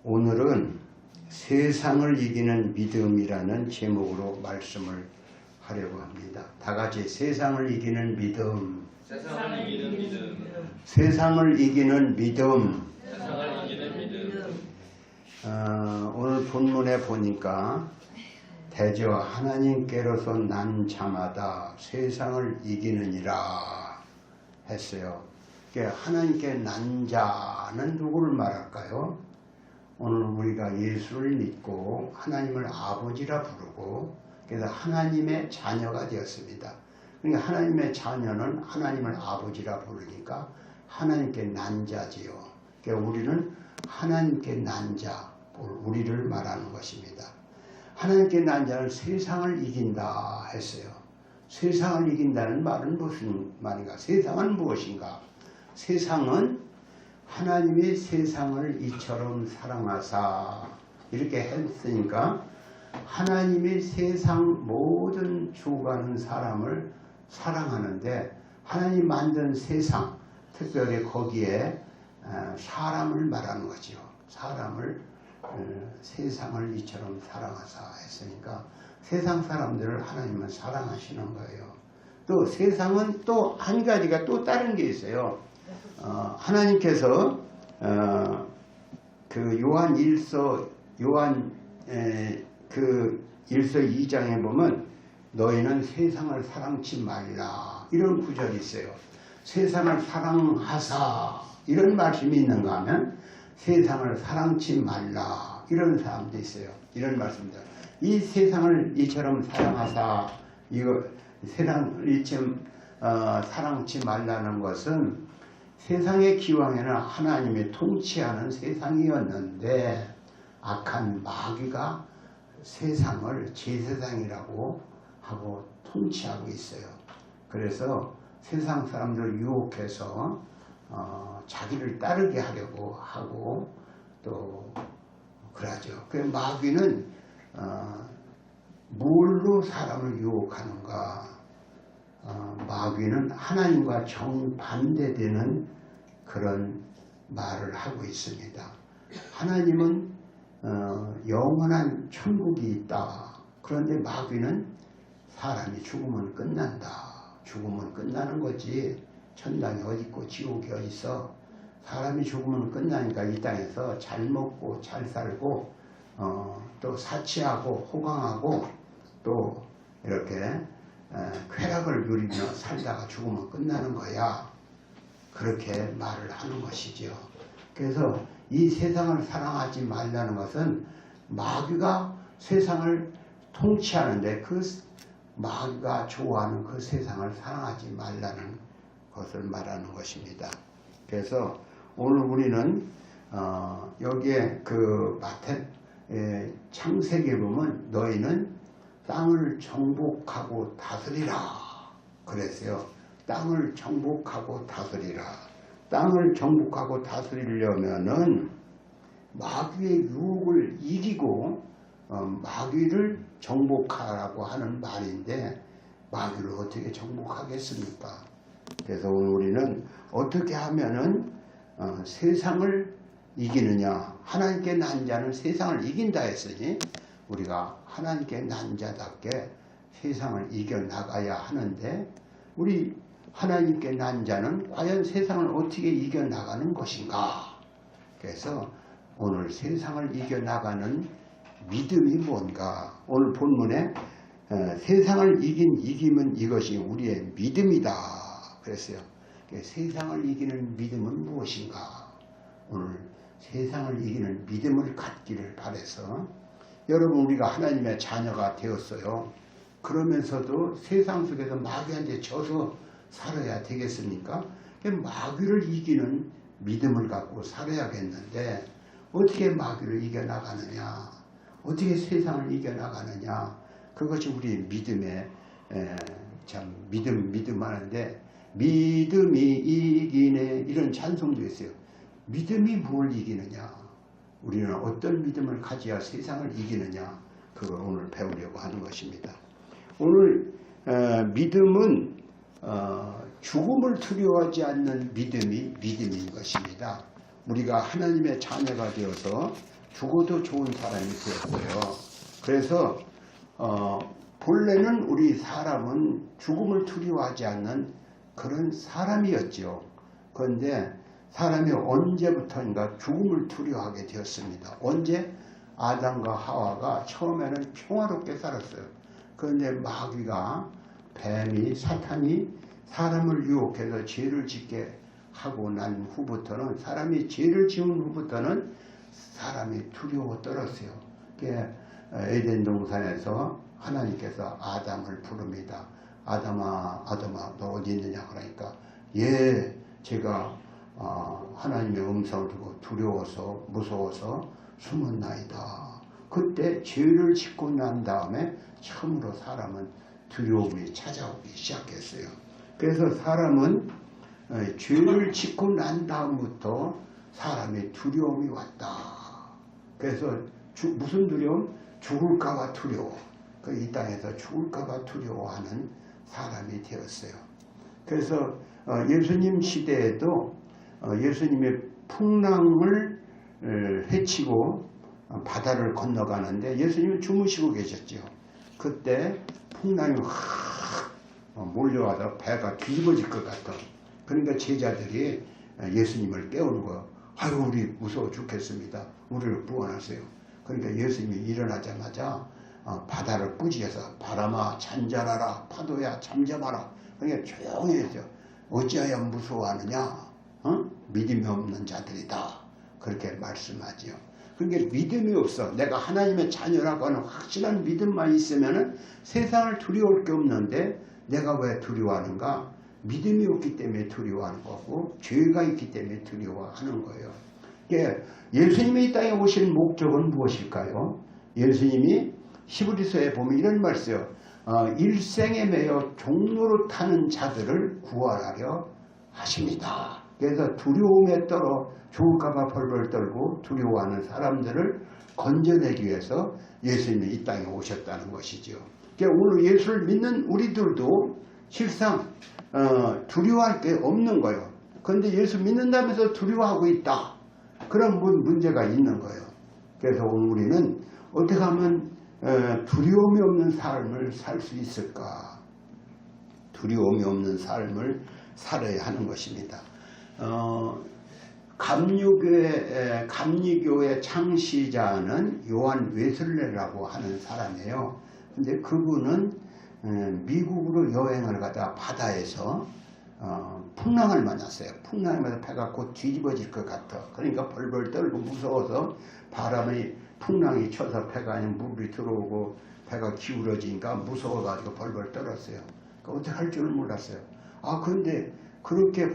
오늘은 세상을 이기는 믿음이라는 제목으로 말씀을 하려고 합니다. 다 같이 세상을 이기는 믿음. 세상을 이기는 믿음. 세상을 이기는 믿음. 세상을 이기는 믿음. 오늘 본문에 보니까 대저 하나님께로서 난 자마다 세상을 이기느니라 했어요. 하나님께 난 자는 누구를 말할까요? 오늘 우리가 예수를 믿고 하나님을 아버지라 부르고 그래서 하나님의 자녀가 되었습니다. 그러니까 하나님의 자녀는 하나님을 아버지라 부르니까 하나님께 난 자지요. 그러니까 우리는 하나님께 난 자, 우리를 말하는 것입니다. 하나님께 난 자는 세상을 이긴다 했어요. 세상을 이긴다는 말은 무슨 말인가? 세상은 무엇인가? 세상은 하나님이 세상을 이처럼 사랑하사 이렇게 했으니까 하나님이 세상 모든 죽어가는 사람을 사랑하는데 하나님 만든 세상, 특별히 거기에 사람을 말하는 거죠. 사람을 세상을 이처럼 사랑하사 했으니까 세상 사람들을 하나님은 사랑하시는 거예요. 또 세상은 또 한 가지가 또 다른 게 있어요. 하나님께서 그 요한 1서 2장에 보면 너희는 세상을 사랑치 말라 이런 구절이 있어요. 세상을 사랑하사 이런 말씀이 있는가 하면 세상을 사랑치 말라 이런 사람도 있어요. 이런 말씀입니다. 이 세상을 이처럼 사랑하사 이거 세상을 이처럼 사랑치 말라는 것은 세상의 기왕에는 하나님이 통치하는 세상이었는데 악한 마귀가 세상을 제 세상이라고 하고 통치하고 있어요. 그래서 세상 사람들을 유혹해서 자기를 따르게 하려고 하고 또 그러죠. 그 마귀는 뭘로 사람을 유혹하는가? 마귀는 하나님과 정반대되는 그런 말을 하고 있습니다. 하나님은 영원한 천국이 있다. 그런데 마귀는 사람이 죽으면 끝난다. 죽으면 끝나는 거지. 천당이 어디 있고 지옥이 어디 있어. 사람이 죽으면 끝나니까 이 땅에서 잘 먹고 잘 살고 또 사치하고 호강하고 또 이렇게 쾌락을 누리며 살다가 죽으면 끝나는 거야. 그렇게 말을 하는 것이죠. 그래서 이 세상을 사랑하지 말라는 것은 마귀가 세상을 통치하는데 그 마귀가 좋아하는 그 세상을 사랑하지 말라는 것을 말하는 것입니다. 그래서 오늘 우리는 여기에 그 창세기에 보면 너희는 땅을 정복하고 다스리라 그랬어요. 땅을 정복하고 다스리라. 땅을 정복하고 다스리려면은 마귀의 유혹을 이기고 마귀를 정복하라고 하는 말인데 마귀를 어떻게 정복하겠습니까? 그래서 오늘 우리는 어떻게 하면은 세상을 이기느냐? 하나님께 난 자는 세상을 이긴다 했으니 우리가 하나님께 난 자답게 세상을 이겨나가야 하는데 우리 하나님께 난 자는 과연 세상을 어떻게 이겨나가는 것인가? 그래서 오늘 세상을 이겨나가는 믿음이 뭔가? 오늘 본문에 세상을 이김은 이것이 우리의 믿음이다 그랬어요. 세상을 이기는 믿음은 무엇인가? 오늘 세상을 이기는 믿음을 갖기를 바라서 여러분 우리가 하나님의 자녀가 되었어요. 그러면서도 세상 속에서 마귀한테 져서 살아야 되겠습니까? 마귀를 이기는 믿음을 갖고 살아야겠는데 어떻게 마귀를 이겨나가느냐? 어떻게 세상을 이겨나가느냐? 그것이 우리 믿음의 참 믿음 하는데 믿음이 이기네 이런 찬송도 있어요. 믿음이 뭘 이기느냐? 우리는 어떤 믿음을 가져야 세상을 이기느냐? 그걸 오늘 배우려고 하는 것입니다. 오늘 믿음은 죽음을 두려워하지 않는 믿음이 믿음인 것입니다. 우리가 하나님의 자녀가 되어서 죽어도 좋은 사람이 되었어요. 그래서 본래는 우리 사람은 죽음을 두려워하지 않는 그런 사람이었죠. 그런데 사람이 언제부터인가 죽음을 두려워하게 되었습니다. 언제? 아담과 하와가 처음에는 평화롭게 살았어요. 그런데 마귀가, 뱀이, 사탄이 사람을 유혹해서 죄를 짓게 하고 난 후부터는, 사람이 죄를 지은 후부터는 사람이 두려워 떨었어요. 에덴 동산에서 하나님께서 아담을 부릅니다. 아담아, 아담아, 너 어디 있느냐? 그러니까 예, 제가 하나님의 음성을 듣고 두려워서 무서워서 숨었나이다. 그때 죄를 짓고 난 다음에 처음으로 사람은 두려움이 찾아오기 시작했어요. 그래서 사람은 죄를 짓고 난 다음부터 사람의 두려움이 왔다. 그래서 무슨 두려움? 죽을까봐 두려워. 이 땅에서 죽을까봐 두려워하는 사람이 되었어요. 그래서 예수님 시대에도 예수님의 풍랑을 헤치고 바다를 건너가는데 예수님은 주무시고 계셨죠. 그때 풍랑이 확 몰려와서 배가 뒤집어질 것 같아. 그러니까 제자들이 예수님을 깨우는 거예요. 아유, 우리 무서워 죽겠습니다. 우리를 구원하세요. 그러니까 예수님이 일어나자마자 바다를 꾸짖어서 바람아 잔잔하라, 파도야 잠잠하라. 그러니까 조용히 해줘. 어찌하여 무서워하느냐? 믿음이 없는 자들이다. 그렇게 말씀하지요. 그러니까 믿음이 없어. 내가 하나님의 자녀라고 하는 확실한 믿음만 있으면 세상을 두려울 게 없는데 내가 왜 두려워하는가? 믿음이 없기 때문에 두려워하는 거고 죄가 있기 때문에 두려워하는 거예요. 예수님이 이 땅에 오신 목적은 무엇일까요? 예수님이 히브리서에 보면 이런 말씀이요. 일생에 매여 종로로 타는 자들을 구원하려 하십니다. 그래서 두려움에 떨어 죽을까봐 벌벌 떨고 두려워하는 사람들을 건져내기 위해서 예수님이 이 땅에 오셨다는 것이죠. 그러니까 오늘 예수를 믿는 우리들도 실상 두려워할 게 없는 거예요. 그런데 예수 믿는다면서 두려워하고 있다. 그런 문제가 있는 거예요. 그래서 오늘 우리는 어떻게 하면 두려움이 없는 삶을 살 수 있을까? 두려움이 없는 삶을 살아야 하는 것입니다. 감리교의 창시자는 요한 웨슬레라고 하는 사람이에요. 근데 그분은 미국으로 여행을 가다 바다에서 풍랑을 만났어요. 풍랑을 만나서 배가 곧 뒤집어질 것 같아. 그러니까 벌벌 떨고 무서워서 바람이 풍랑이 쳐서 배가 아닌 물이 들어오고 배가 기울어지니까 무서워가지고 벌벌 떨었어요. 그러니까 어떻게 할 줄을 몰랐어요. 그런데 그렇게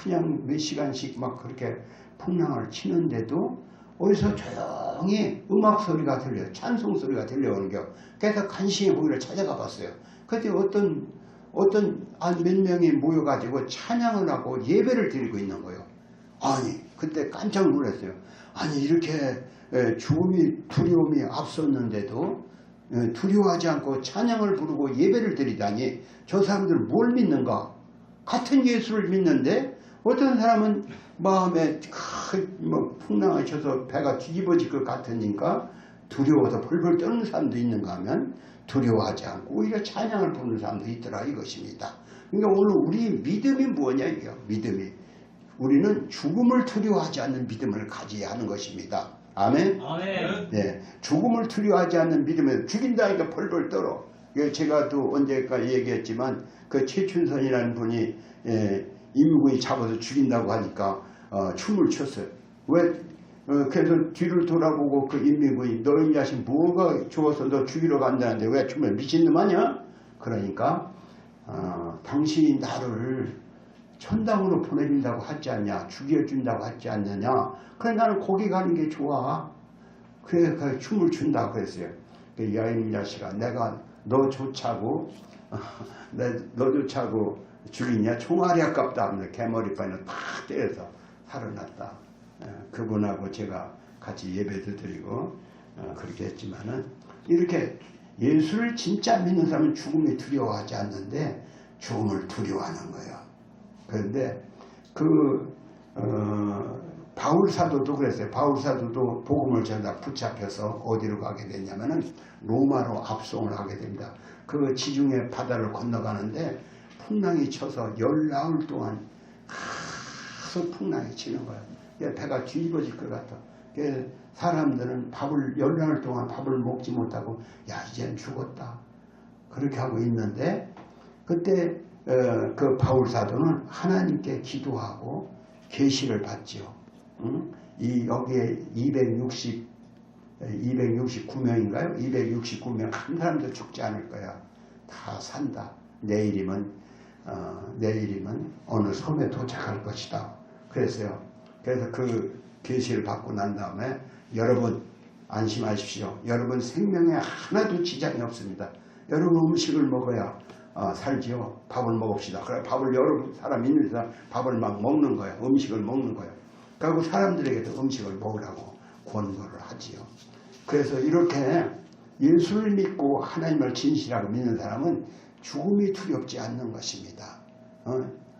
그냥 몇 시간씩 막 그렇게 풍랑을 치는데도 어디서 조용히 음악 소리가 들려요. 찬송 소리가 들려오는 겨. 그래서 간신히 거기를 찾아가 봤어요. 그때 어떤 몇 명이 모여가지고 찬양을 하고 예배를 드리고 있는 거예요. 아니, 그때 깜짝 놀랐어요. 아니, 이렇게 죽음이, 두려움이 앞섰는데도 두려워하지 않고 찬양을 부르고 예배를 드리다니 저 사람들 뭘 믿는가? 같은 예수를 믿는데 어떤 사람은 마음에 풍랑을 쳐서 배가 뒤집어질 것 같으니까 두려워서 벌벌 떠는 사람도 있는가 하면 두려워하지 않고 오히려 찬양을 부르는 사람도 있더라 이것입니다. 그러니까 오늘 우리 믿음이 뭐냐 이게요. 믿음이 우리는 죽음을 두려워하지 않는 믿음을 가져야 하는 것입니다. 아멘. 아멘. 네, 죽음을 두려워하지 않는 믿음을 죽인다니까 벌벌 떨어. 제가 또 언제까 얘기했지만 그 최춘선이라는 분이 임금이 잡아서 죽인다고 하니까 춤을 췄어요. 왜? 그래서 뒤를 돌아보고 그 임금이 너 이 자식 뭐가 좋아서 너 죽이러 간다는데 왜 춤을 미친놈 아니야? 그러니까 당신이 나를 천당으로 보내준다고 하지 않냐, 죽여준다고 하지 않느냐. 그래 나는 거기 가는 게 좋아. 그래 춤을 춘다고 그랬어요. 야 이 자식아, 내가 너 좋자고 죽이냐? 총알이 아깝다 하면서 개머리판을 탁 때려서 살아났다. 그분하고 제가 같이 예배도 드리고 그렇게 했지만은 이렇게 예수를 진짜 믿는 사람은 죽음이 두려워하지 않는데 죽음을 두려워하는 거예요. 그런데 바울 사도도 그랬어요. 바울 사도도 복음을 전하 붙잡혀서 어디로 가게 됐냐면은 로마로 압송을 하게 됩니다. 그 지중해 바다를 건너가는데 풍랑이 쳐서 10나흘 동안 계속 풍랑이 치는 거예요. 배가 뒤집어질 것 같아. 사람들은 10나흘 동안 밥을 먹지 못하고 야 이젠 죽었다 그렇게 하고 있는데 그때 그 바울 사도는 하나님께 기도하고 계시를 받지요. 여기에 269명인가요? 269명 한 사람도 죽지 않을 거야. 다 산다. 내일이면 어느 섬에 도착할 것이다. 그래서 그 계시를 받고 난 다음에 여러분 안심하십시오. 여러분 생명에 하나도 지장이 없습니다. 여러분 음식을 먹어야 살지요. 밥을 먹읍시다. 그래 밥을 여러 사람 있는 사람 밥을 막 먹는 거야. 음식을 먹는 거야. 그리고 사람들에게도 음식을 먹으라고 권고를 하지요. 그래서 이렇게 예수를 믿고 하나님을 진실하고 믿는 사람은 죽음이 두렵지 않는 것입니다.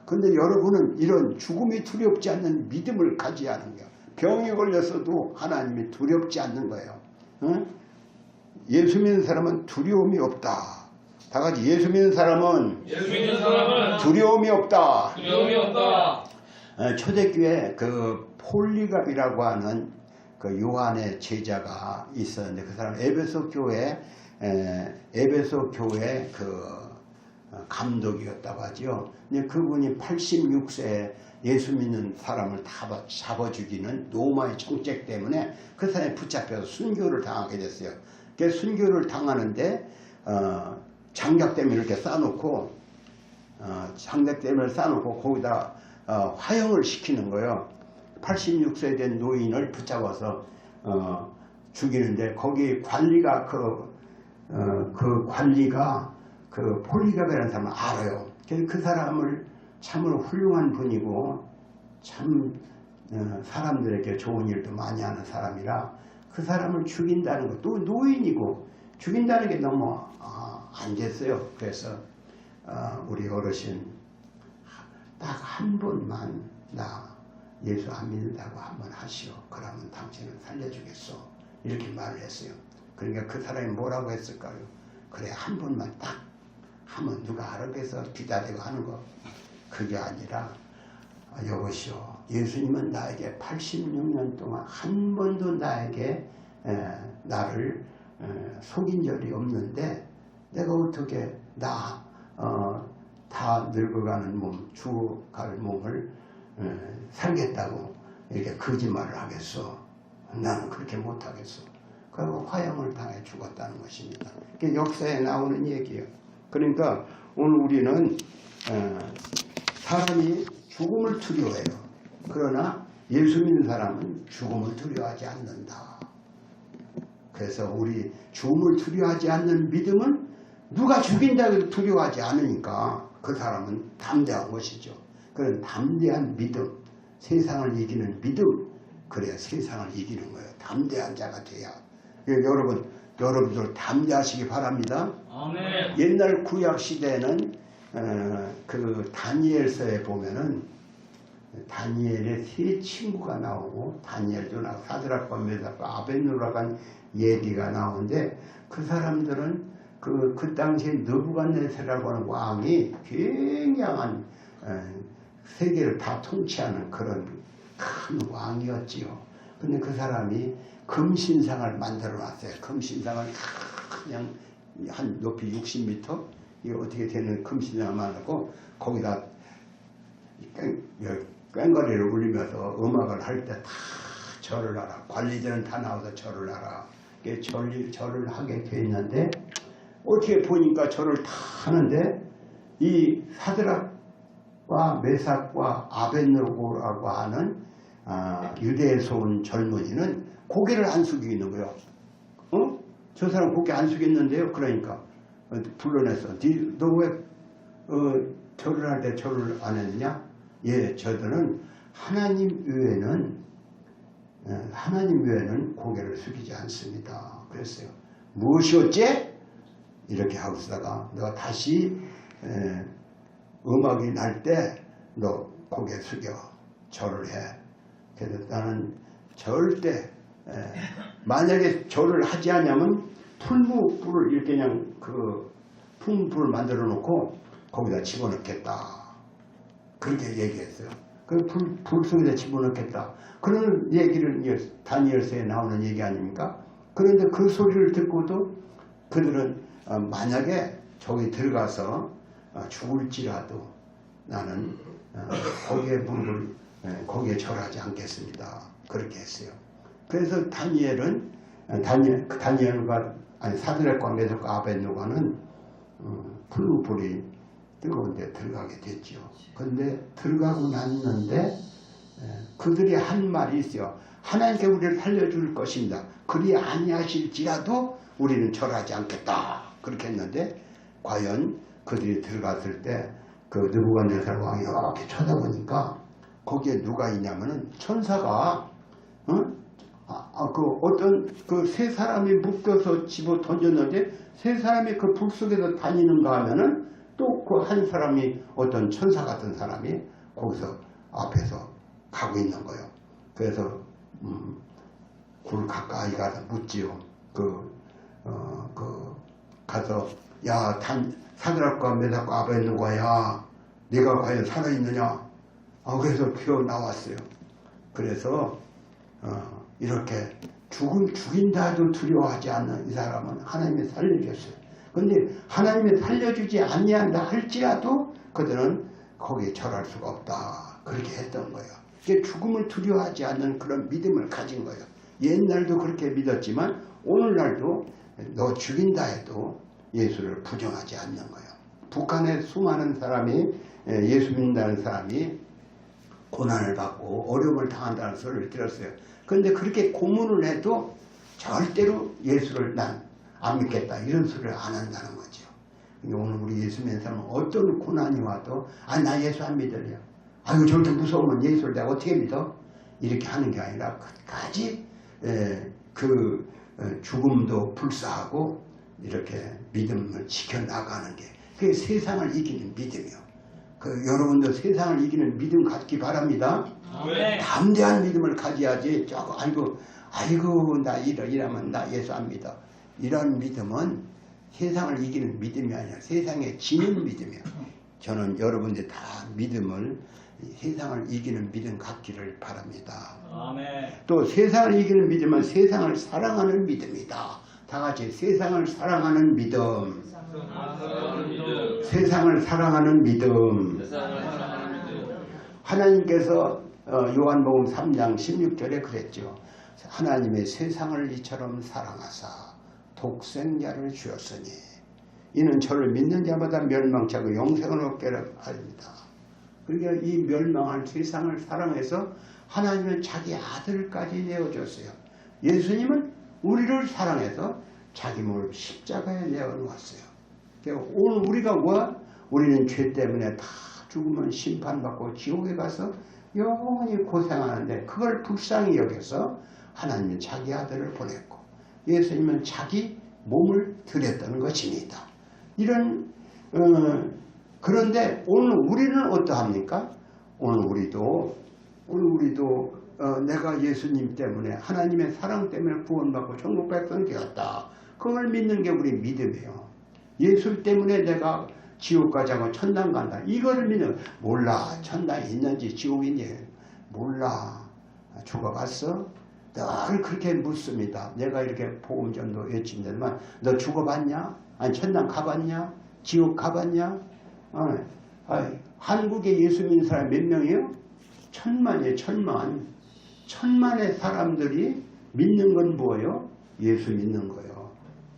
근데 여러분은 이런 죽음이 두렵지 않는 믿음을 가져야 하는 거예요. 병이 걸렸어도 하나님이 두렵지 않는 거예요. 예수 믿는 사람은 두려움이 없다. 다 같이 예수 믿는 사람은 두려움이 없다. 초대교회 그 폴리갑이라고 하는 그 요한의 제자가 있었는데 그 사람 에베소 교회 그 감독이었다고 하죠. 근데 그분이 86세에 예수 믿는 사람을 다 잡아 죽이는 로마의 정책 때문에 그 사람이 붙잡혀서 순교를 당하게 됐어요. 그 순교를 당하는데 장작대문을 이렇게 쌓아놓고 거기다 화형을 시키는 거예요. 86세 된 노인을 붙잡아서 죽이는데 거기 관리가 그 관리가 그 폴리갑이라는 사람을 알아요. 그 사람을 참으로 훌륭한 분이고 참 사람들에게 좋은 일도 많이 하는 사람이라 그 사람을 죽인다는 것, 또 노인이고 죽인다는 게 너무 안 됐어요. 그래서 우리 어르신 딱 한 번만 나 예수 안 믿는다고 한번 하시오. 그러면 당신을 살려주겠소. 이렇게 말을 했어요. 그러니까 그 사람이 뭐라고 했을까요? 그래 한 번만 딱 하면 누가 알아서 기다리고 하는 거. 그게 아니라 여보시오. 예수님은 나에게 86년 동안 한 번도 나에게 나를 속인 적이 없는데 내가 어떻게 다 늙어가는 몸, 죽어갈 몸을 살겠다고 이렇게 거짓말을 하겠어. 나는 그렇게 못하겠어. 그리고 화형을 당해 죽었다는 것입니다. 그게 역사에 나오는 얘기예요. 그러니까 오늘 우리는 사람이 죽음을 두려워해요. 그러나 예수 믿는 사람은 죽음을 두려워하지 않는다. 그래서 우리 죽음을 두려워하지 않는 믿음은 누가 죽인다고 해도 두려워하지 않으니까 그 사람은 담대한 것이죠. 그런 담대한 믿음, 세상을 이기는 믿음, 그래야 세상을 이기는 거예요. 담대한 자가 돼야. 여러분들 담대하시기 바랍니다. 아멘. 옛날 구약 시대에는 그 다니엘서에 보면은 다니엘의 세 친구가 나오고 다니엘도 나오고 사드락과 메삭과 아벳느고라고 얘기가 나오는데 그 사람들은 그 당시에 느부갓네살이라고 하는 왕이 굉장한 세계를 다 통치하는 그런 큰 왕이었지요. 근데 그 사람이 금신상을 만들어 놨어요. 금신상을 그냥 한 높이 60m 이게 어떻게 되는 금신상을 만들고 거기다 꽹과리를 울리면서 음악을 할 때 다 절을 하라. 관리들은 다 나와서 절을 하라. 절을 하게 돼 있는데 어떻게 보니까 절을 다 하는데 이 사드락과 메삭과 아벳느고라고 하는 유대에서 온 젊은이는 고개를 안 숙이고 있는 거예요. 저 사람 고개 안 숙였는데요. 그러니까 불러냈어. 너 왜 절을 할 때 절을 안 했느냐? 예, 저들은 하나님 외에는 고개를 숙이지 않습니다. 그랬어요. 무엇이 어째? 이렇게 하고 있다가 너가 다시 음악이 날 때 너 고개 숙여 절을 해. 그래서 나는 절대 만약에 절을 하지 않으면 풀무불을 이렇게 그냥 그 풍불을 만들어 놓고 거기다 집어넣겠다. 그렇게 얘기했어요. 그 불 속에다 집어넣겠다. 그런 얘기를 다니엘서에 나오는 얘기 아닙니까? 그런데 그 소리를 듣고도 그들은 만약에 저기 들어가서 죽을지라도 나는 거기에 절하지 않겠습니다. 그렇게 했어요. 그래서 다니엘과 사드락과 메삭과 아벳느고는 불이 뜨거운 데 들어가게 됐죠. 그런데 들어가고 났는데 그들이 한 말이 있어요. 하나님께 우리를 살려줄 것입니다. 그리 아니하실지라도 우리는 절하지 않겠다. 그렇게 했는데 과연 그들이 들어갔을 때 그 느부갓네살 왕이 이렇게 쳐다보니까 거기에 누가 있냐면은 천사가 어떤 그 세 사람이 묶여서 집어 던졌는데 세 사람이 그 불 속에서 다니는가 하면은 또 그 한 사람이 어떤 천사 같은 사람이 거기서 앞에서 가고 있는 거예요. 그래서 굴 가까이 가서 묻지요. 가서 야 사드락과 메삭과 아벳느고야 네가 과연 살아있느냐? 그래서 기어 나왔어요. 그래서 이렇게 죽인다 해도 두려워하지 않는 이 사람은 하나님이 살려줬어요. 그런데 하나님이 살려주지 아니한다 할지라도 그들은 거기에 절할 수가 없다. 그렇게 했던 거예요. 죽음을 두려워하지 않는 그런 믿음을 가진 거예요. 옛날도 그렇게 믿었지만 오늘날도 너 죽인다 해도 예수를 부정하지 않는 거예요. 북한에 수많은 사람이 예수 믿는다는 사람이 고난을 받고 어려움을 당한다는 소리를 들었어요. 그런데 그렇게 고문을 해도 절대로 예수를 난 안 믿겠다 이런 소리를 안 한다는 거죠. 오늘 우리 예수 믿는 사람은 어떤 고난이 와도 나 예수 안 믿을래요. 아유 저렇게 무서우면 예수를 내가 어떻게 믿어? 이렇게 하는 게 아니라 끝까지 죽음도 불사하고 이렇게 믿음을 지켜나가는 게 그게 세상을 이기는 믿음이요. 여러분도 세상을 이기는 믿음 갖기 바랍니다. 네. 담대한 믿음을 가져야지. 아이고 나 이러면 나 예수 안 믿어. 이런 믿음은 세상을 이기는 믿음이 아니라 세상에 지는 믿음이에요. 저는 여러분들 다 믿음을 세상을 이기는 믿음 갖기를 바랍니다. 아멘. 또 세상을 이기는 믿음은 세상을 사랑하는 믿음이다. 다 같이 세상을 사랑하는 믿음. 세상을 사랑하는 믿음. 하나님께서 요한복음 3장 16절에 그랬죠. 하나님의 세상을 이처럼 사랑하사 독생자를 주었으니 이는 저를 믿는 자마다 멸망치 않고 영생을 얻게 하리이다. 그러니까 이 멸망한 세상을 사랑해서 하나님은 자기 아들까지 내어줬어요. 예수님은 우리를 사랑해서 자기 몸을 십자가에 내어놓았어요. 그러니까 오늘 우리가 우리는 죄 때문에 다 죽으면 심판받고 지옥에 가서 영원히 고생하는데 그걸 불쌍히 여겨서 하나님은 자기 아들을 보냈고 예수님은 자기 몸을 드렸다는 것입니다. 그런데 오늘 우리는 어떠합니까? 오늘 우리도 내가 예수님 때문에 하나님의 사랑 때문에 구원받고 천국 백성 되었다. 그걸 믿는 게 우리 믿음이에요. 예수 때문에 내가 지옥 가지 않고 천당 간다. 이걸 믿는 몰라. 천당이 있는지 지옥이 있는지 몰라. 죽어봤어? 늘 그렇게 묻습니다. 내가 이렇게 복음전도 외친다지만 너 죽어봤냐? 아니 천당 가봤냐? 지옥 가봤냐? 한국에 예수 믿는 사람 몇 명이에요? 천만이에요. 천만의 사람들이 믿는 건 뭐예요? 예수 믿는 거예요.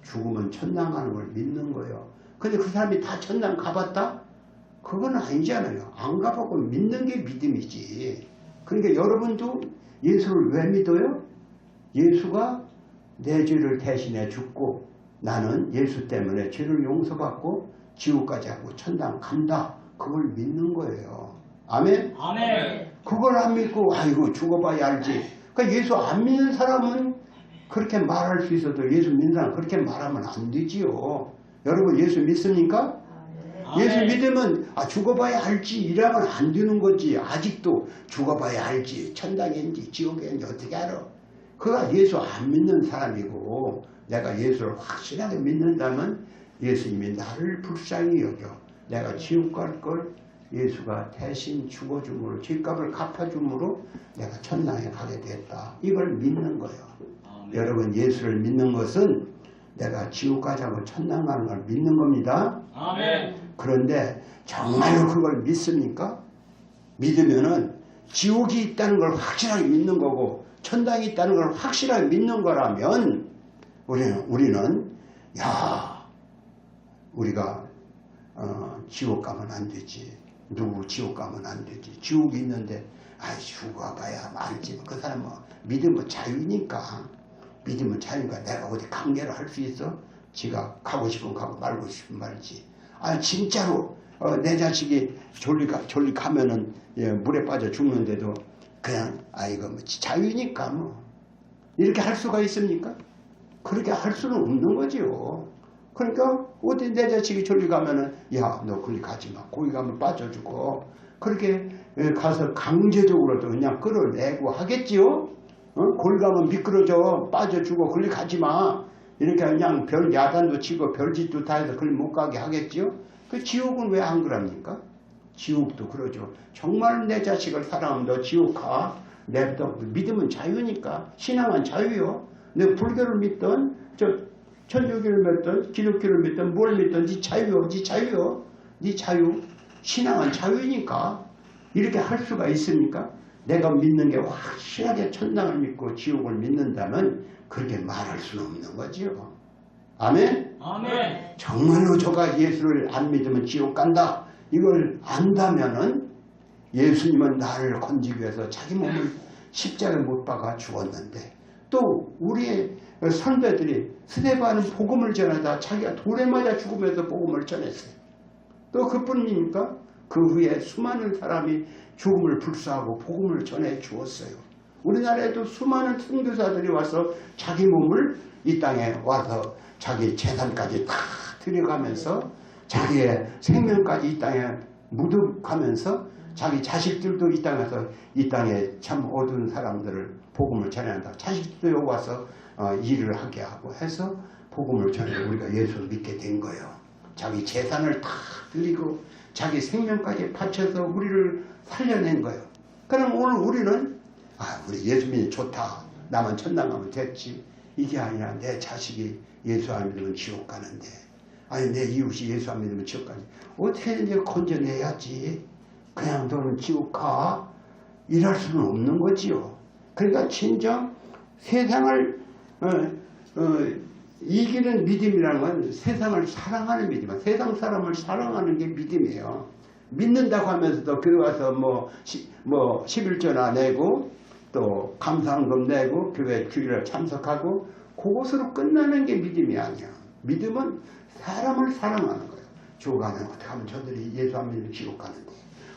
죽으면 천당 가는 걸 믿는 거예요. 근데 그 사람이 다 천당 가봤다? 그건 아니잖아요. 안 가보고 믿는 게 믿음이지. 그러니까 여러분도 예수를 왜 믿어요? 예수가 내 죄를 대신해 죽고 나는 예수 때문에 죄를 용서받고 지옥까지 하고 천당 간다. 그걸 믿는 거예요. 아멘? 아멘. 그걸 안 믿고 아이고 죽어봐야 알지. 그러니까 예수 안 믿는 사람은 그렇게 말할 수 있어도 예수 믿는 사람은 그렇게 말하면 안 되지요. 여러분 예수 믿습니까? 예수 믿으면 죽어봐야 알지 이러면 안 되는 거지. 아직도 죽어봐야 알지 천당인지 지옥인지 어떻게 알아. 그가 예수 안 믿는 사람이고 내가 예수를 확실하게 믿는다면 예수님이 나를 불쌍히 여겨 내가 지옥 갈 걸 예수가 대신 죽어줌으로 죄값을 갚아줌으로 내가 천당에 가게 됐다. 이걸 믿는 거예요. 여러분 예수를 믿는 것은 내가 지옥 가자고 천당 가는 걸 믿는 겁니다. 아멘. 그런데 정말로 그걸 믿습니까? 믿으면은 지옥이 있다는 걸 확실하게 믿는 거고 천당이 있다는 걸 확실하게 믿는 거라면 우리는 우리가 지옥 가면 안 되지. 누구 지옥 가면 안 되지. 지옥이 있는데 죽어봐야 알지. 그 사람은 믿으면 자유니까. 믿으면 자유니까 내가 어디 강제로 할 수 있어? 지가 가고 싶으면 가고 말고 싶으면 말지. 진짜로 내 자식이 졸리 가면은 물에 빠져 죽는데도 그냥 이거 뭐 자유니까 뭐 이렇게 할 수가 있습니까? 그렇게 할 수는 없는 거지요. 그러니까 어디 내 자식이 졸리 가면은 너 거기 가지 마. 거기 가면 빠져 죽어. 그렇게 가서 강제적으로도 그냥 끌어내고 하겠지요. 거기 가면 미끄러져 빠져 죽어. 거기 가지 마. 이렇게 그냥 별 야단도 치고 별짓도 다 해서 거기 못 가게 하겠지요. 그 지옥은 왜 안 그럽니까? 지옥도 그러죠. 정말 내 자식을 사랑하면 너 지옥 가. 냅둬. 믿으면 자유니까. 신앙은 자유요. 내 불교를 믿던 천주교를 믿던 기독교를 믿던 뭘 믿던 네 자유요. 네 자유요. 네 자유. 신앙은 자유니까. 이렇게 할 수가 있습니까? 내가 믿는 게 확실하게 천당을 믿고 지옥을 믿는다면 그렇게 말할 수는 없는 거지요. 아멘? 아멘. 정말로 저가 예수를 안 믿으면 지옥 간다. 이걸 안다면은 예수님은 나를 건지기 위해서 자기 몸을 십자가에 못 박아 죽었는데 또 우리의 선배들이 스데반은 복음을 전하다 자기가 돌에 맞아 죽으면서 복음을 전했어요. 또 그뿐입니까? 그 후에 수많은 사람이 죽음을 불사하고 복음을 전해 주었어요. 우리나라에도 수많은 선교사들이 와서 자기 몸을 이 땅에 와서 자기 재산까지 다 들여가면서 자기의 생명까지 이 땅에 묻어가면서 자기 자식들도 이 땅에 참 어두운 사람들을 복음을 전한다. 자식들도 여기 와서 일을 하게 하고 해서 복음을 전해 우리가 예수를 믿게 된 거예요. 자기 재산을 다 드리고 자기 생명까지 바쳐서 우리를 살려낸 거예요. 그럼 오늘 우리는 우리 예수님이 좋다. 나만 천당 가면 됐지. 이게 아니라 내 자식이 예수 안 믿으면 지옥 가는데 내 이웃이 예수 안 믿으면 지옥 가는데 어떻게든 건져내야지. 그냥 너는 지옥 가. 이럴 수는 없는 거지요. 그러니까 진정 세상을 이기는 믿음이라는 건 세상을 사랑하는 믿음이야. 세상 사람을 사랑하는 게 믿음이에요. 믿는다고 하면서도 교회 와서 뭐 11조나 내고 또 감사헌금 내고 교회 주일에 참석하고 그것으로 끝나는 게 믿음이 아니야. 믿음은 사람을 사랑하는 거예요. 죽어가면 어떻게 하면 저들이 예수 안 믿으면 지옥 가는데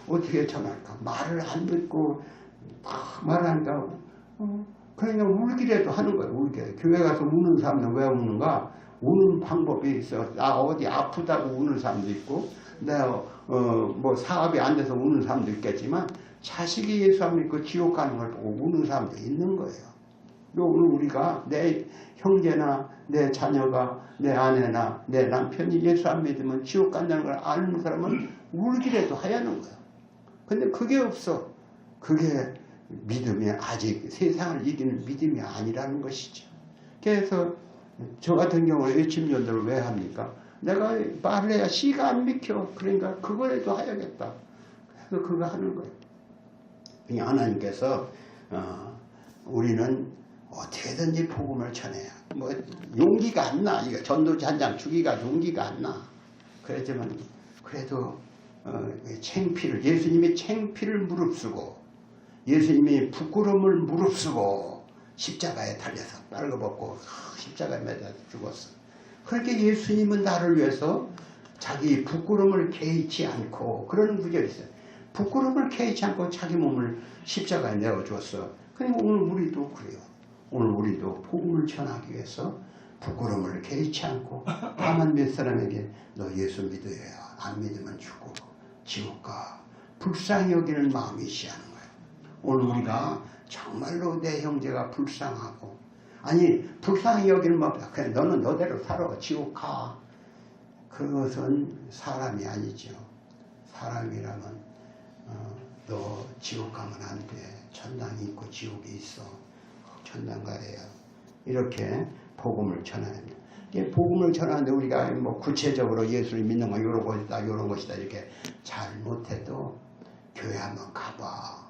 어떻게 전할까? 말을 안 듣고 말을 한다고 그러니까 울기라도 하는 거예요. 울기라도. 교회 가서 우는 사람은 왜 우는가? 우는 방법이 있어. 어디 아프다고 우는 사람도 있고 내가 뭐 사업이 안 돼서 우는 사람도 있겠지만 자식이 예수 안 믿고 지옥 가는 걸 보고 우는 사람도 있는 거예요. 오늘 우리가 내 형제나 내 자녀가 내 아내나 내 남편이 예수 안 믿으면 지옥 간다는 걸 아는 사람은 울기라도 하야는 거예요. 근데 그게 없어. 그게 믿음이 아직 세상을 이기는 믿음이 아니라는 것이죠. 그래서 저 같은 경우는 외침전도를 왜 합니까? 내가 말을 해야 씨가 안 믿혀. 그러니까 그거라도 해야겠다. 그래서 그거 하는 거예요. 그냥 하나님께서 우리는 어떻게든지 복음을 전해야 뭐 용기가 안 나. 이거 전도지 한 장 주기가 용기가 안 나. 그렇지만 그래도 창피를 예수님이 창피를 무릅쓰고 예수님이 부끄러움을 무릅쓰고 십자가에 달려서 빨가벗고 십자가에 매달려 죽었어. 그렇게 예수님은 나를 위해서 자기 부끄러움을 개의치 않고 그런 구절이 있어요. 부끄러움을 개의치 않고 자기 몸을 십자가에 내어줬어. 그러니까 오늘 우리도 그래요. 오늘 우리도 복음을 전하기 위해서 부끄러움을 개의치 않고 다만 몇 사람에게 너 예수 믿어야 안 믿으면 죽고 지옥 가 불쌍히 여기는 마음이 시하는 거예요. 오늘 우리가 정말로 내 형제가 불쌍하고 아니 불쌍히 여기는 마음 그냥 너는 너대로 살아 지옥 가 그것은 사람이 아니죠. 사람이라면 너 지옥 가면 안 돼. 천당이 있고 지옥이 있어. 천당 가야 이렇게 복음을 전해야 합니다. 복음을 전하는데 우리가 뭐 구체적으로 예수를 믿는 거 이런 것이다 이런 것이다 이렇게 잘 못해도 교회 한번 가봐.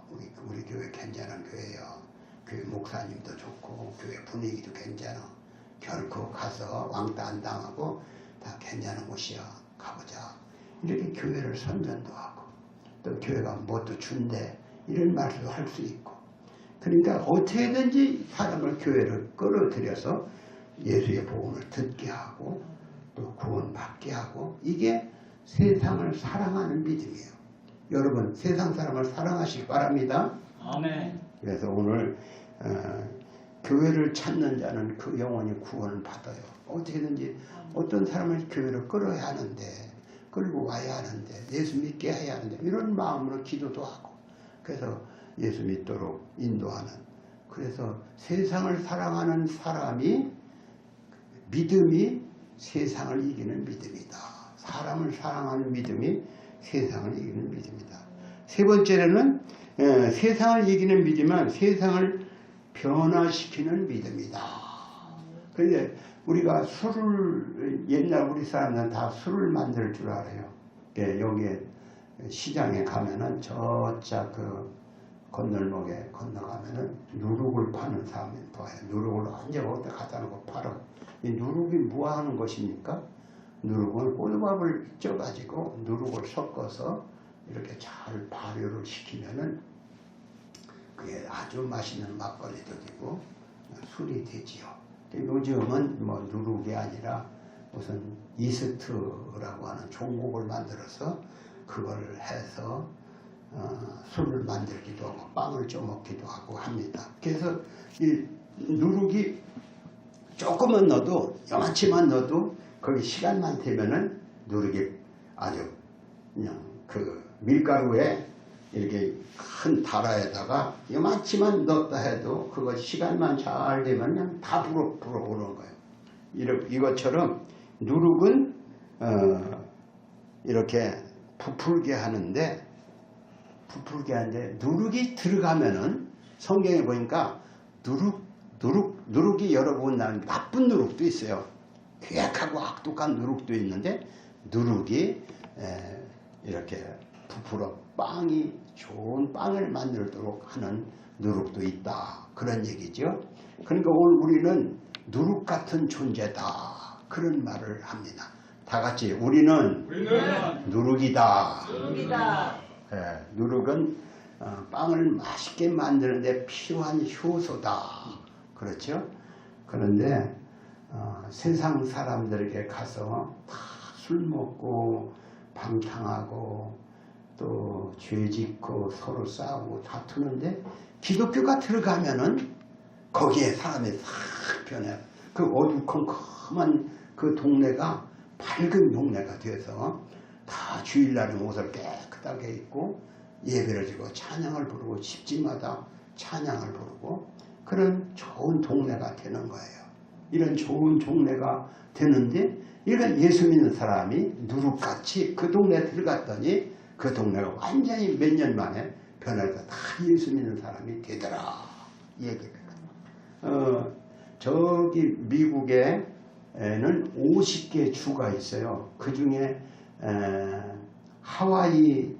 우리 교회 괜찮은 교회요. 교회 목사님도 좋고 교회 분위기도 괜찮아. 결코 가서 왕따 안 당하고 다 괜찮은 곳이야. 가보자. 이렇게 교회를 선전도 하고 또 교회가 뭣도 준대 이런 말도 할 수 있고 그러니까 어떻게든지 사람을 교회를 끌어들여서 예수의 복음을 듣게 하고 또 구원받게 하고 이게 세상을 사랑하는 믿음이에요. 여러분 세상 사람을 사랑하시기 바랍니다. 아멘. 그래서 오늘 교회를 찾는 자는 그 영혼이 구원을 받아요. 어떻게든지 어떤 사람을 교회로 끌어야 하는데 끌고 와야 하는데 예수 믿게 해야 하는데 이런 마음으로 기도도 하고 그래서 예수 믿도록 인도하는 그래서 세상을 사랑하는 사람이 믿음이 세상을 이기는 믿음이다. 사람을 사랑하는 믿음이 세상을 이기는 믿음이다. 세 번째로는 세상을 이기는 믿음은 세상을 변화시키는 믿음이다. 그런데 우리가 술을 옛날 우리 사람들은 다 술을 만들 줄 알아요. 여기에 시장에 가면은 저자 그 건널목에 건너가면은 누룩을 파는 사람이 봐요. 누룩을 언제 어디다 갖다 놓고 팔아. 이 누룩이 뭐 하는 것입니까? 누룩은 꿀밥을 쪄가지고 누룩을 섞어서 이렇게 잘 발효를 시키면은 그게 아주 맛있는 막걸리도 되고 술이 되지요. 요즘은 뭐 누룩이 아니라 무슨 이스트라고 하는 종목을 만들어서 그걸 해서 술을 만들기도 하고 빵을 쪼먹기도 하고 합니다. 그래서 이 누룩이 조금만 넣어도 요만치만 넣어도 거기 시간만 되면은 누룩이 아주 그냥 그 밀가루에 이렇게 큰 다라에다가 요만치만 넣었다 해도 그거 시간만 잘 되면 그냥 다 불어오는 거예요. 이것처럼 누룩은 이렇게 부풀게 하는데 누룩이 들어가면은 성경에 보니까 누룩이 여러분 나는 나쁜 누룩도 있어요. 괴악하고 악독한 누룩도 있는데 누룩이 이렇게 부풀어 좋은 빵을 만들도록 하는 누룩도 있다. 그런 얘기죠. 그러니까 오늘 우리는 누룩 같은 존재다. 그런 말을 합니다. 다 같이 우리는 누룩이다. 누룩은 빵을 맛있게 만드는데 필요한 효소다. 그렇죠? 그런데 세상 사람들에게 가서 다 술 먹고 방탕하고 또 죄짓고 서로 싸우고 다투는데 기독교가 들어가면은 거기에 사람이 싹 변해요. 그 어두컴컴한 그 동네가 밝은 동네가 돼서 다 주일날에 옷을 깨끗하게 입고 예배를 지고 찬양을 부르고 집집마다 찬양을 부르고 그런 좋은 동네가 되는 거예요. 이런 좋은 동네가 되는데 이런 예수 믿는 사람이 누룩같이 그 동네에 들어갔더니 그 동네가 완전히 몇 년 만에 변해서 다 예수 믿는 사람이 되더라. 이 얘기입니다. 저기 미국에는 50개 주가 있어요. 그 중에 하와이가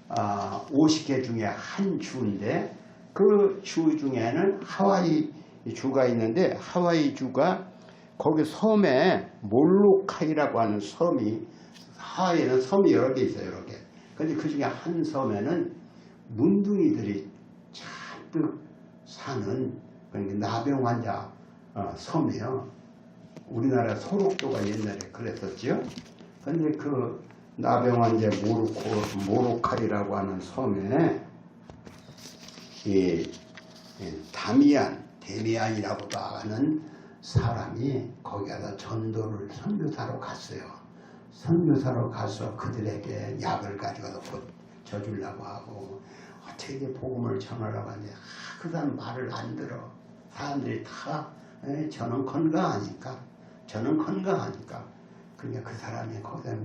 50개 중에 한 주인데 그 주 중에는 하와이 주가 있는데 하와이 주가 거기 섬에 몰로카이라고 하는 섬이 하와이에는 섬이 여러 개 있어요. 여러 개. 근데 그 중에 한 섬에는 문둥이들이 잔뜩 사는 그러니까 나병 환자 섬이에요. 우리나라 소록도가 옛날에 그랬었죠. 근데 그 나병 환자 모로칼이라고 하는 섬에 이 다미안 데미안이라고도 하는 사람이 거기 가서 전도를 선교사로 갔어요. 선교사로 가서 그들에게 약을 가지고서 고쳐주려고 하고 어떻게 복음을 전하라고 하는데 그 사람 말을 안 들어. 사람들이 다 저는 건강하니까 그러니까 그 사람이 거기서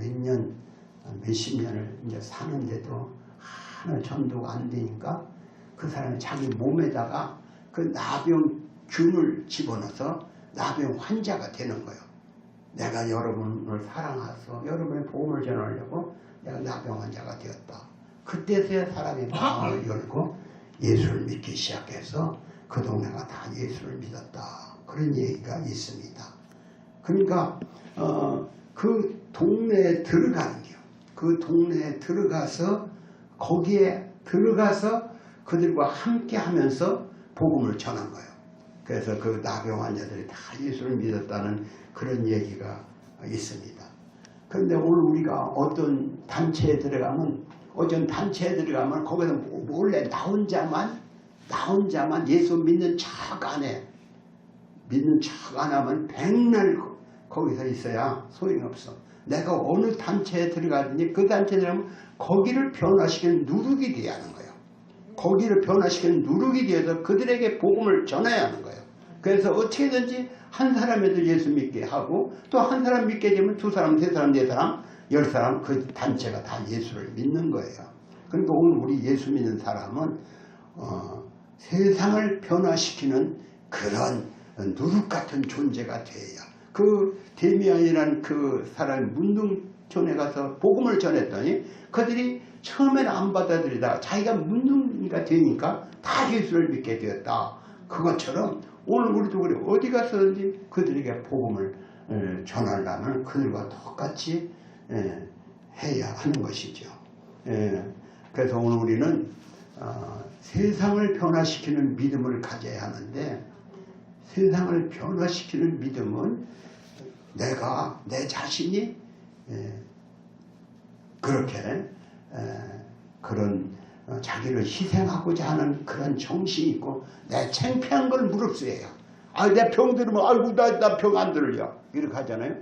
몇십 년을 이제 사는데도 하나 전도가 안 되니까 그 사람이 자기 몸에다가 그 나병균을 집어넣어서 나병 환자가 되는 거예요. 내가 여러분을 사랑해서 여러분의 복음을 전하려고 내가 나병 환자가 되었다. 그때서야 사람이 마음을 열고 예수를 믿기 시작해서 그 동네가 다 예수를 믿었다. 그런 얘기가 있습니다. 그러니까 그 동네에 들어가는 게요. 그 동네에 들어가서 거기에 들어가서 그들과 함께 하면서 복음을 전한 거예요. 그래서 그 나병 환자들이 다 예수를 믿었다는 그런 얘기가 있습니다. 그런데 오늘 우리가 어떤 단체에 들어가면 거기서 몰래 나 혼자만 예수 믿는 척 안 하면 백날 거기서 있어야 소용없어. 내가 어느 단체에 들어가든지 그 단체에 들어가면 거기를 변화시키는 누룩이 돼야 하는 거예요. 거기를 변화시키는 누룩이 되어서 그들에게 복음을 전해야 하는 거예요. 그래서 어떻게든지 한 사람에도 예수 믿게 하고 또 한 사람 믿게 되면 두 사람, 세 사람, 네 사람, 10사람 그 단체가 다 예수를 믿는 거예요. 그러니까 오늘 우리 예수 믿는 사람은 세상을 변화시키는 그런 누룩 같은 존재가 돼야. 그 데미안이라는 그 사람이 문둥촌에 가서 복음을 전했더니 그들이 처음에는 안 받아들이다가 자기가 문둥이가 되니까 다 예수를 믿게 되었다. 그것처럼 오늘 우리도 그래. 어디 가서든지 그들에게 복음을 전하려면 그들과 똑같이 해야 하는 것이죠. 그래서 오늘 우리는 세상을 변화시키는 믿음을 가져야 하는데 세상을 변화시키는 믿음은 내 자신이 그렇게 그런 자기를 희생하고자 하는 그런 정신이 있고 내 창피한 걸 무릅쓰여요. 내 병 들으면 아이고 나 병 안 들려 이렇게 하잖아요.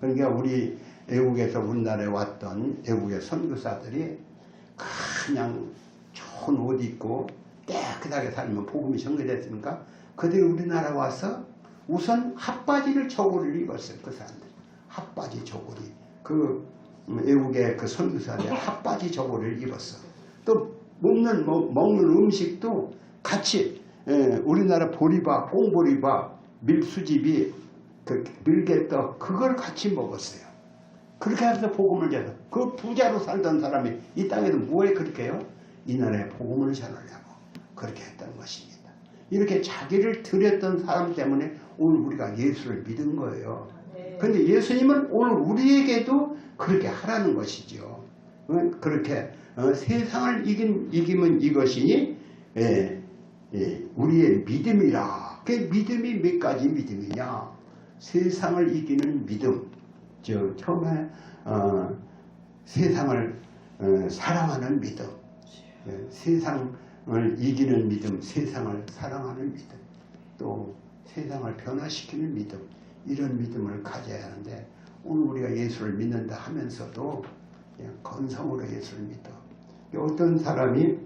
그러니까 우리 외국에서 우리나라에 왔던 외국의 선교사들이 그냥 좋은 옷 입고 깨끗하게 살면 복음이 전개됐으니까 그들이 우리나라 와서 우선 핫바지를 저고리를 입었어요. 그 사람들 핫바지 저고리 그 외국의 그 선교사들이 핫바지 저고리를 입었어. 또 먹는 음식도 같이 우리나라 보리밥, 꽁보리밥, 밀수집이 그 밀개떡 그걸 같이 먹었어요. 그렇게 해서 복음을 전해. 그 부자로 살던 사람이 이 땅에서 뭐에 그렇게 해요? 이 나라에 복음을 전하려고 그렇게 했던 것입니다. 이렇게 자기를 드렸던 사람 때문에 오늘 우리가 예수를 믿은 거예요. 그런데 예수님은 오늘 우리에게도 그렇게 하라는 것이죠. 그렇게 세상을 이기면 이것이니 우리의 믿음이라. 그 믿음이 몇 가지 믿음이냐? 세상을 이기는 믿음. 처음에 세상을 사랑하는 믿음. 세상을 이기는 믿음, 세상을 사랑하는 믿음, 또 세상을 변화시키는 믿음, 이런 믿음을 가져야 하는데 오늘 우리가 예수를 믿는다 하면서도 그냥 건성으로 예수를 믿어. 어떤 사람이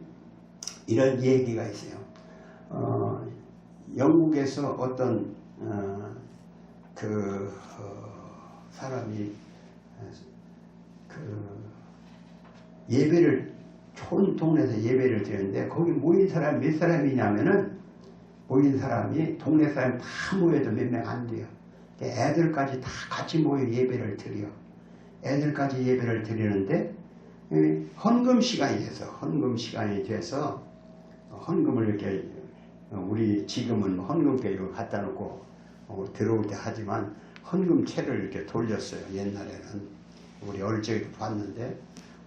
이런 얘기가 있어요. 영국에서 어떤 사람이 예배를 촌 동네에서 예배를 드렸는데 거기 모인 사람이 몇 사람이냐면은 모인 사람이 동네 사람 다 모여도 몇 명 안 돼요. 애들까지 다 같이 모여 예배를 드려. 애들까지 예배를 드리는데 헌금 시간이 돼서 헌금을 이렇게 우리 지금은 헌금페이로 갖다 놓고 들어올 때 하지만 헌금채를 이렇게 돌렸어요. 옛날에는 우리 어릴 적에도 봤는데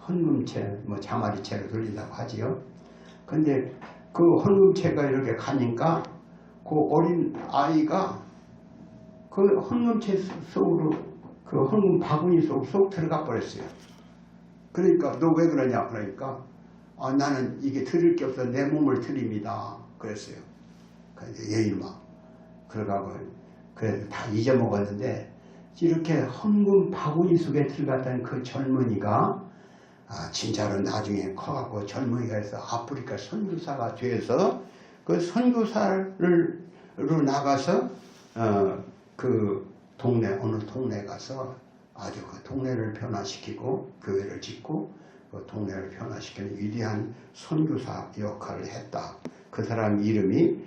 헌금채, 자마리채로 돌린다고 하지요. 근데 그 헌금채가 이렇게 가니까 그 어린 아이가 그 헌금채 속으로 그 헌금 바구니 속으로 쏙 들어가 버렸어요. 그러니까 너 왜 그러냐 그러니까 나는 이게 드릴 게 없어 내 몸을 드립니다 그랬어요. 예일마. 그러가고 그래도 다 잊어먹었는데 이렇게 헌금 바구니 속에 들어갔던 그 젊은이가 진짜로 나중에 커가고 젊은이가 해서 아프리카 선교사가 돼서 그 선교사로 나가서 그 동네 어느 동네 가서 아주 그 동네를 변화시키고 교회를 짓고 그 동네를 변화시키는 위대한 선교사 역할을 했다. 그 사람 이름이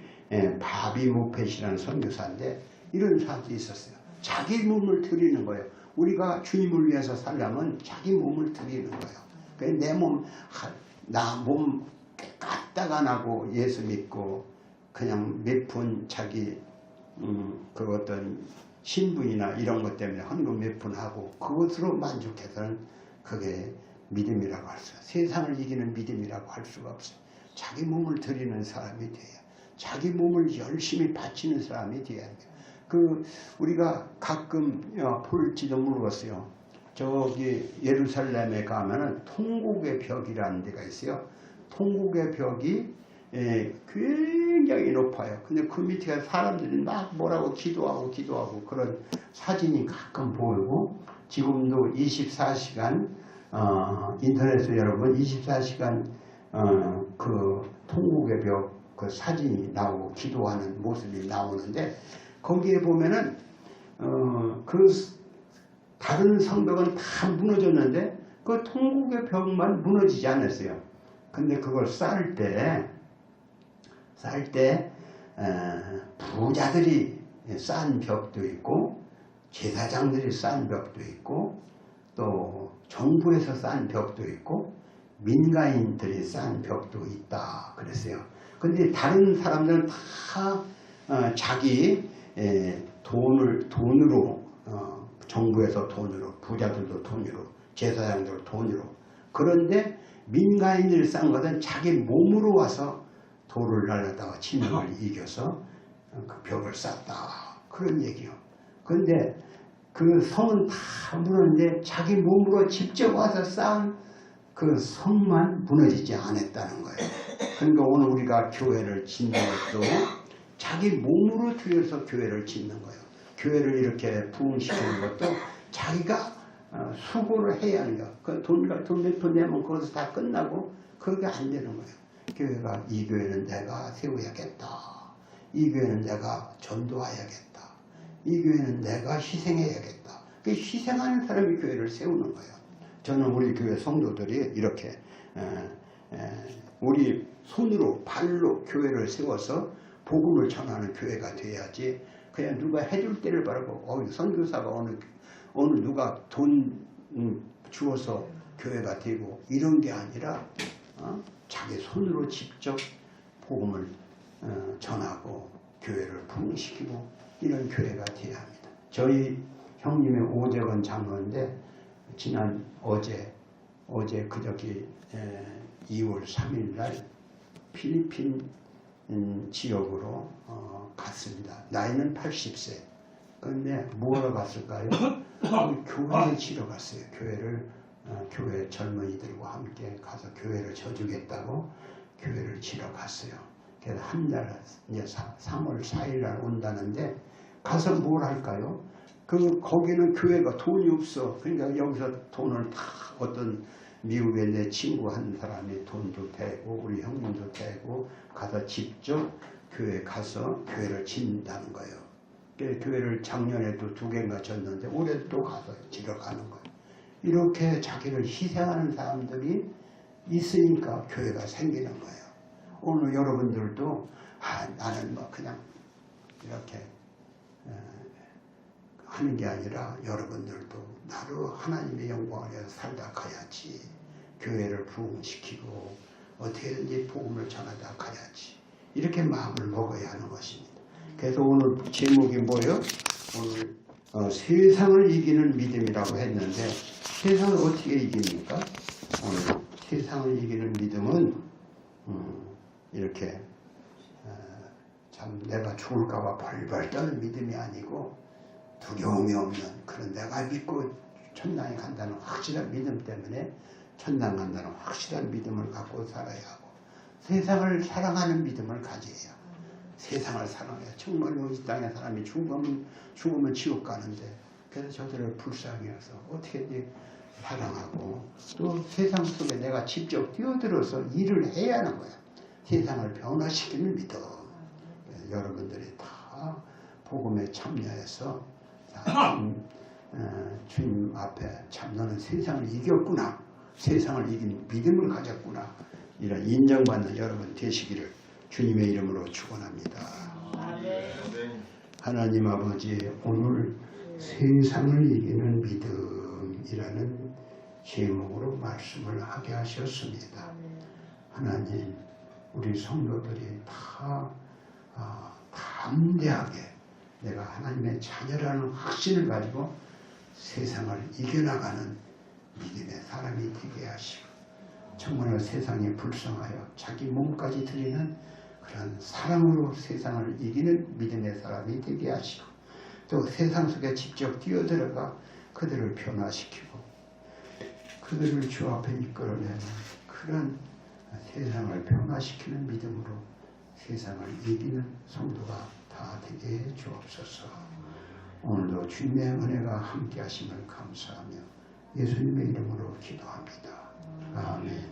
바비 모펫이라는 선교사인데 이런 사람도 있었어요. 자기 몸을 드리는 거예요. 우리가 주님을 위해서 살려면 자기 몸을 드리는 거예요. 내 몸, 나 몸 까딱 안 하고 예수 믿고 그냥 몇 푼 자기 그 어떤 신분이나 이런 것 때문에 헌금 몇 푼 하고 그것으로 만족해서는 그게 믿음이라고 할 수 없어요. 세상을 이기는 믿음이라고 할 수가 없어요. 자기 몸을 드리는 사람이 돼요. 자기 몸을 열심히 바치는 사람이 돼야 돼요. 우리가 가끔 볼지도 모르겠어요. 저기 예루살렘에 가면은 통곡의 벽이라는 데가 있어요. 통곡의 벽이 굉장히 높아요. 근데 그 밑에 사람들이 막 뭐라고 기도하고 그런 사진이 가끔 보이고 지금도 24시간 인터넷에 여러분 24시간 그 통곡의 벽 그 사진이 나오고 기도하는 모습이 나오는데 거기에 보면은 그 다른 성벽은 다 무너졌는데 그 통곡의 벽만 무너지지 않았어요. 근데 그걸 쌓을 때 부자들이 쌓은 벽도 있고 제사장들이 쌓은 벽도 있고 또 정부에서 쌓은 벽도 있고 민간인들이 쌓은 벽도 있다 그랬어요. 근데 다른 사람들은 다 자기 돈으로 정부에서 돈으로 부자들도 돈으로 제사장들도 돈으로 그런데 민간인들이 쌓은 것은 자기 몸으로 와서 돌을 날라다가 진흙을 이겨서 그 벽을 쌓았다 그런 얘기요. 그런데 그 성은 다 무너졌는데 자기 몸으로 직접 와서 쌓은 그 성만 무너지지 않았다는 거예요. 그러니까 오늘 우리가 교회를 짓는 것도 자기 몸으로 들여서 교회를 짓는 거예요. 교회를 이렇게 부흥시키는 것도 자기가 수고를 해야 하는 거예요. 그 돈 몇 푼 내면 그것이 다 끝나고 그게 안 되는 거예요. 교회가 이 교회는 내가 세워야겠다. 이 교회는 내가 전도해야겠다. 이 교회는 내가 희생해야겠다. 그 희생하는 사람이 교회를 세우는 거예요. 저는 우리 교회 성도들이 이렇게 우리 손으로 발로 교회를 세워서 복음을 전하는 교회가 돼야지 그냥 누가 해줄 때를 바라고 선교사가 어느 누가 돈 주어서 교회가 되고 이런 게 아니라 자기 손으로 직접 복음을 전하고 교회를 부흥시키고 이런 교회가 돼야 합니다. 저희 형님의 오재건 장로인데 지난 어제 그저기 2월 3일 날 필리핀 지역으로 갔습니다. 나이는 80세. 그런데 뭐하러 갔을까요? 교회에 치러 갔어요. 교회 젊은이들과 함께 가서 교회를 져주겠다고 교회를 치러 갔어요. 그래서 한 달, 이제 3월 4일 날 온다는데 가서 뭘 할까요? 거기는 교회가 돈이 없어. 그러니까 여기서 돈을 다 어떤 미국에 내 친구 한 사람이 돈도 대고 우리 형님도 대고 가서 직접 교회 가서 교회를 짓는다는 거예요. 교회를 작년에도 2개인가 졌는데 올해도 또 가서 지러 가는 거예요. 이렇게 자기를 희생하는 사람들이 있으니까 교회가 생기는 거예요. 오늘 여러분들도 나는 뭐 그냥 이렇게 하는 게 아니라 여러분들도 나로 하나님의 영광을 위해서 살다 가야지. 교회를 부흥시키고 어떻게든지 복음을 전하다 가야지. 이렇게 마음을 먹어야 하는 것입니다. 그래서 오늘 제목이 뭐예요? 오늘 세상을 이기는 믿음이라고 했는데 세상을 어떻게 이깁니까? 오늘 세상을 이기는 믿음은 이렇게 참 내가 죽을까봐 벌벌 떠는 믿음이 아니고 두려움이 없는 그런 내가 믿고 천당에 간다는 확실한 믿음 때문에 천당 간다는 확실한 믿음을 갖고 살아야 하고 세상을 사랑하는 믿음을 가져야 하고 세상을 사랑해. 정말로 이 땅에 사람이 죽으면 지옥 가는데 그래서 저들을 불쌍히 해서 어떻게든지 사랑하고 또 세상 속에 내가 직접 뛰어들어서 일을 해야 하는 거야. 세상을 변화시키는 믿음. 여러분들이 다 복음에 참여해서 주님 앞에 참 너는 세상을 이겼구나. 세상을 이긴 믿음을 가졌구나. 이런 인정받는 여러분 되시기를 주님의 이름으로 축원합니다. 하나님 아버지 오늘 세상을 이기는 믿음이라는 제목으로 말씀을 하게 하셨습니다. 하나님 우리 성도들이 다 담대하게 내가 하나님의 자녀라는 확신을 가지고 세상을 이겨나가는 믿음의 사람이 되게 하시고 정말 세상에 불쌍하여 자기 몸까지 드리는 그런 사랑으로 세상을 이기는 믿음의 사람이 되게 하시고 또 세상 속에 직접 뛰어들어가 그들을 변화시키고 그들을 주 앞에 이끌어내는 그런 세상을 변화시키는 믿음으로 세상을 이기는 성도가 다 되게 해 주옵소서. 오늘도 주님의 은혜가 함께 하심을 감사하며 예수님의 이름으로 기도합니다. 아멘.